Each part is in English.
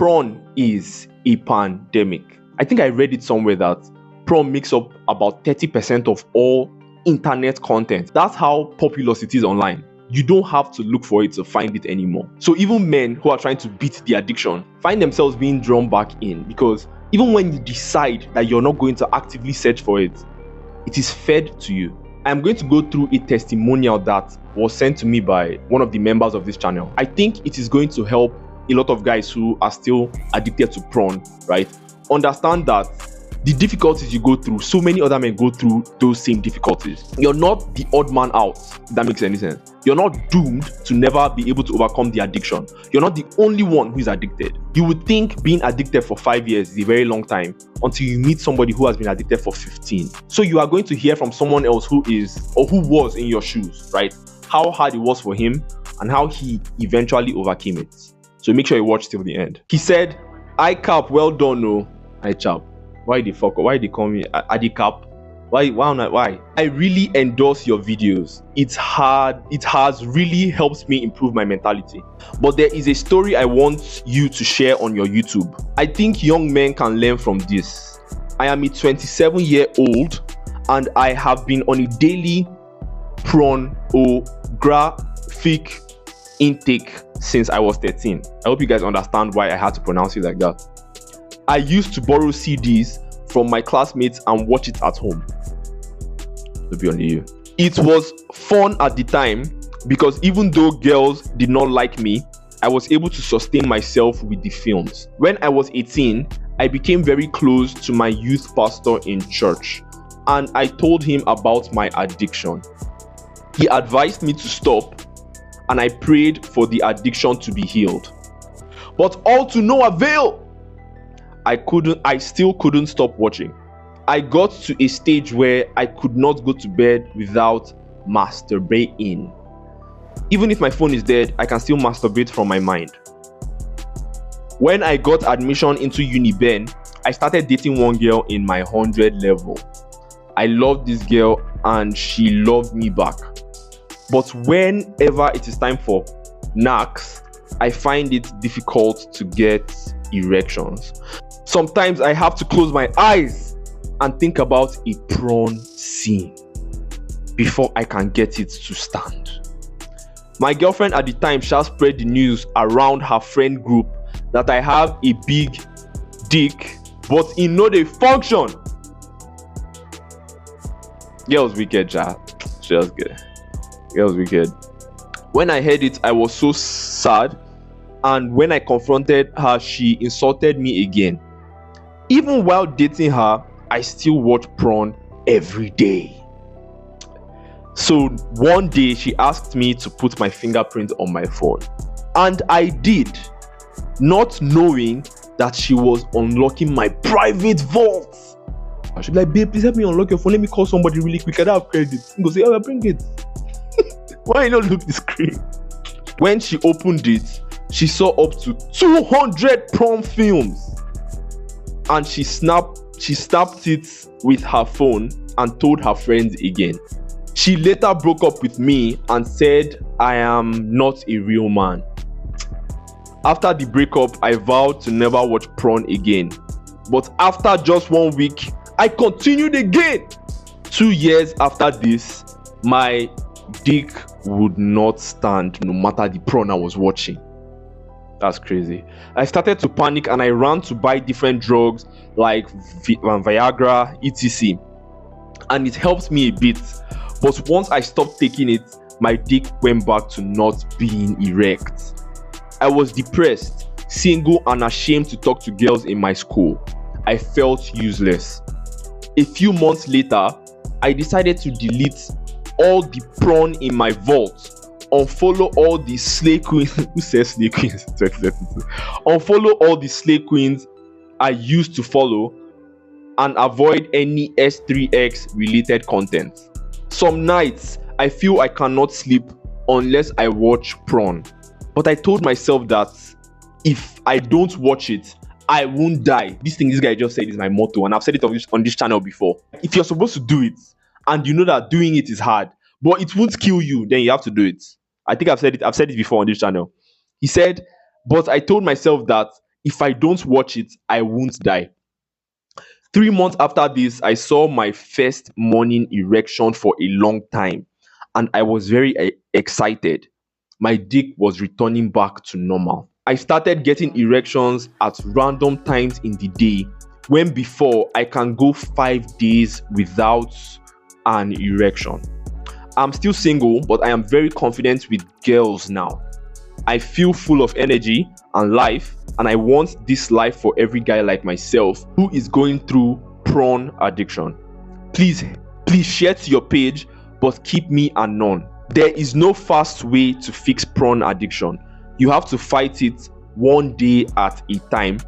Prawn is a pandemic. I think I read it somewhere that prawn makes up about 30% of all internet content. That's how populous it is online. You don't have to look for it to find it anymore. So even men who are trying to beat the addiction find themselves being drawn back in, because even when you decide that you're not going to actively search for it, it is fed to you. I'm going to go through a testimonial that was sent to me by one of the members of this channel. I think it is going to help a lot of guys who are still addicted to prawn, right, understand that the difficulties you go through, so many other men go through those same difficulties. You're not the odd man out, if that makes any sense. You're not doomed to never be able to overcome the addiction. You're not the only one who is addicted. You would think being addicted for 5 years is a very long time until you meet somebody who has been addicted for 15. So you are going to hear from someone else who is or who was in your shoes, right? How hard it was for him and how he eventually overcame it. So make sure you watch till the end. He said, "I cap, well done, no. I chap. Why the fuck? Why they call me Adi Cap? Why not? Why? I really endorse your videos. It's hard. It has really helped me improve my mentality. But there is a story I want you to share on your YouTube. I think young men can learn from this. I am a 27-year-old and I have been on a daily pornographic intake since I was 13. I hope you guys understand why I had to pronounce it like that. I used to borrow CDs from my classmates and watch it at home. To be on you. It was fun at the time because even though girls did not like me, I was able to sustain myself with the films. When I was 18, I became very close to my youth pastor in church and I told him about my addiction. He advised me to stop and I prayed for the addiction to be healed. But all to no avail. I still couldn't stop watching. I got to a stage where I could not go to bed without masturbating. Even if my phone is dead, I can still masturbate from my mind. When I got admission into Uniben, I started dating one girl in my 100 level. I loved this girl and she loved me back. But whenever it is time for knacks, I find it difficult to get erections. Sometimes I have to close my eyes and think about a prawn scene before I can get it to stand. My girlfriend at the time shall spread the news around her friend group that I have a big dick, but it no dey function. Girls wicked, ja. She was good. Girls wicked. When I heard it, I was so sad, and when I confronted her, she insulted me again. Even while dating her, I still watch porn every day. So one day she asked me to put my fingerprint on my phone, and I did, not knowing that she was unlocking my private vault. I should be like, babe, please help me unlock your phone. Let me call somebody really quick. I don't have credit. He goes, oh, bring it. Why not look the screen? When she opened it, she saw up to 200 porn films. And she snapped it with her phone and told her friends again. She later broke up with me and said I am not a real man. After the breakup, I vowed to never watch porn again. But after just 1 week, I continued again. 2 years after this, my dick would not stand no matter the porn I was watching. That's crazy. I started to panic and I ran to buy different drugs like Viagra, etc. And it helped me a bit. But once I stopped taking it, my dick went back to not being erect. I was depressed, single, and ashamed to talk to girls in my school. I felt useless. A few months later, I decided to delete all the porn in my vault, unfollow all the slay queens. Who says slay queens? Unfollow all the slay queens I used to follow and avoid any S3X related content. Some nights I feel I cannot sleep unless I watch porn, but I told myself that if I don't watch it, I won't die. This thing this guy just said is my motto, and I've said it on this channel before. If you're supposed to do it and you know that doing it is hard, but it won't kill you, then you have to do it. I think I've said it before on this channel. He said, but I told myself that If I don't watch it, I won't die. 3 months after this, I saw my first morning erection for a long time, and I was very excited. My dick was returning back to normal. I started getting erections at random times in the day, when before I can go 5 days without an erection. I'm still single, but I am very confident with girls now. I feel full of energy and life, and I want this life for every guy like myself who is going through porn addiction. Please share to your page, but keep me unknown. There is no fast way to fix porn addiction. You have to fight it one day at a time,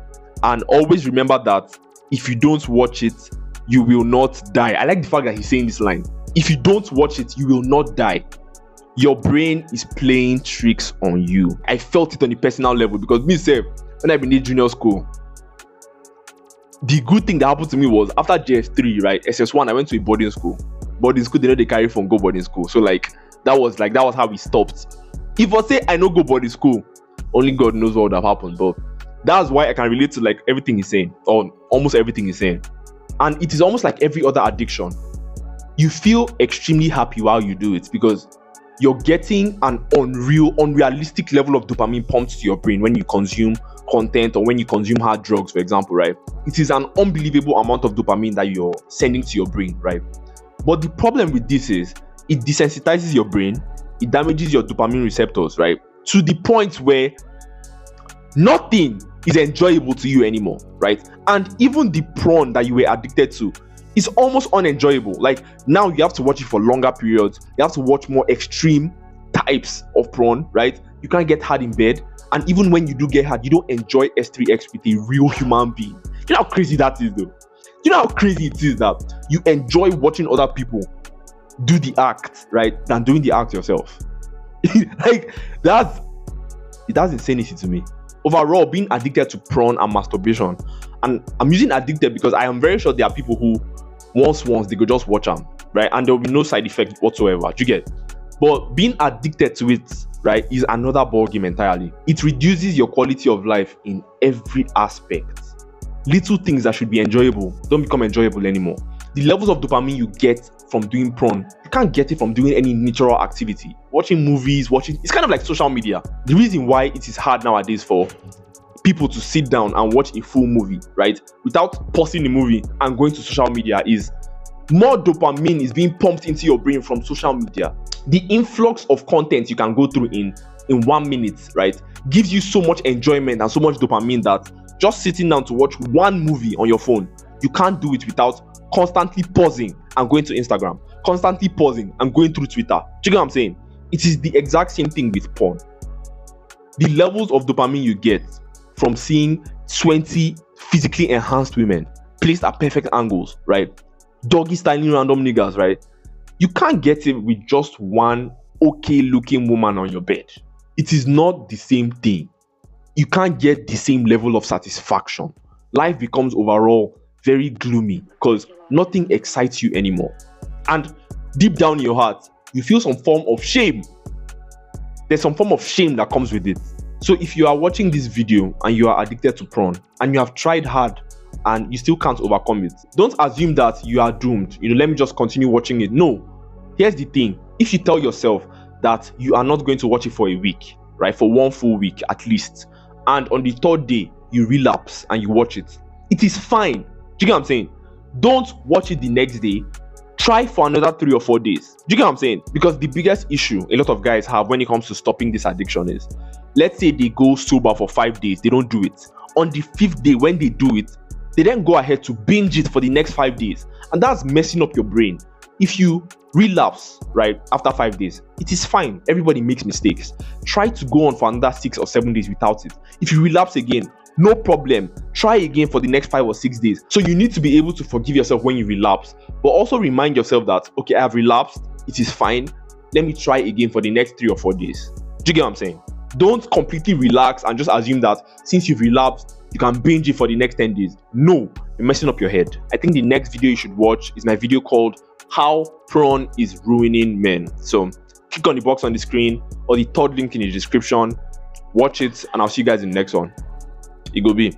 and always remember that if you don't watch it, you will not die. I like the fact that he's saying this line. If you don't watch it, you will not die. Your brain is playing tricks on you. I felt it on a personal level, because myself, when I been in junior school, the good thing that happened to me was after JS3, right, SS1, I went to a boarding school. Boarding school, they know they carry from go boarding school. So that was how we stopped. If I say I no go boarding school, only God knows what would have happened. But that's why I can relate to everything he's saying, or almost everything he's saying. And it is almost like every other addiction. You feel extremely happy while you do it, because you're getting an unrealistic level of dopamine pumped to your brain when you consume content or when you consume hard drugs, for example, right? It is an unbelievable amount of dopamine that you're sending to your brain, right? But the problem with this is it desensitizes your brain, it damages your dopamine receptors, right? To the point where nothing is enjoyable to you anymore, right? And even the porn that you were addicted to is almost unenjoyable. Now you have to watch it for longer periods. You have to watch more extreme types of porn, right? You can't get hard in bed. And even when you do get hard, you don't enjoy S3X with a real human being. You know how crazy that is, though? You know how crazy it is that you enjoy watching other people do the act, right, than doing the act yourself? That's insanity to me. Overall, being addicted to porn and masturbation, and I'm using addicted because I am very sure there are people who once they could just watch them, right, and there will be no side effect whatsoever. Do you get? But being addicted to it, right, is another ballgame entirely. It reduces your quality of life in every aspect. Little things that should be enjoyable don't become enjoyable anymore. The levels of dopamine you get from doing porn, you can't get it from doing any natural activity. Watching movies, it's kind of like social media. The reason why it is hard nowadays for people to sit down and watch a full movie, right, without pausing the movie and going to social media, is more dopamine is being pumped into your brain from social media. The influx of content you can go through in 1 minute, right, gives you so much enjoyment and so much dopamine that just sitting down to watch one movie on your phone, you can't do it without constantly pausing and going to Instagram, constantly pausing and going through Twitter. Do you get what I'm saying? It is the exact same thing with porn. The levels of dopamine you get from seeing 20 physically enhanced women placed at perfect angles, right, doggy styling random niggas, right, you can't get it with just one okay looking woman on your bed. It is not the same thing. You can't get the same level of satisfaction. Life becomes overall very gloomy because nothing excites you anymore. And deep down in your heart, you feel some form of shame. There's some form of shame that comes with it. So if you are watching this video and you are addicted to porn and you have tried hard and you still can't overcome it, don't assume that you are doomed. Let me just continue watching it. No. Here's the thing. If you tell yourself that you are not going to watch it for a week, right, for 1 full week at least, and on the 3rd day you relapse and you watch it, it is fine. Do you get what I'm saying? Don't watch it the next day. Try for another 3 or 4 days. Do you get what I'm saying? Because the biggest issue a lot of guys have when it comes to stopping this addiction is, let's say they go sober for 5 days, they don't do it. On the 5th day, when they do it, they then go ahead to binge it for the next 5 days. And that's messing up your brain. If you relapse, right, after 5 days, it is fine. Everybody makes mistakes. Try to go on for another 6 or 7 days without it. If you relapse again, no problem. Try again for the next 5 or 6 days. So you need to be able to forgive yourself when you relapse, but also remind yourself that, okay, I have relapsed. It is fine. Let me try again for the next 3 or 4 days. Do you get what I'm saying? Don't completely relax and just assume that since you've relapsed, you can binge it for the next 10 days. No, you're messing up your head. I think the next video you should watch is my video called How Porn is Ruining Men. So click on the box on the screen or the third link in the description. Watch it and I'll see you guys in the next one. e go be.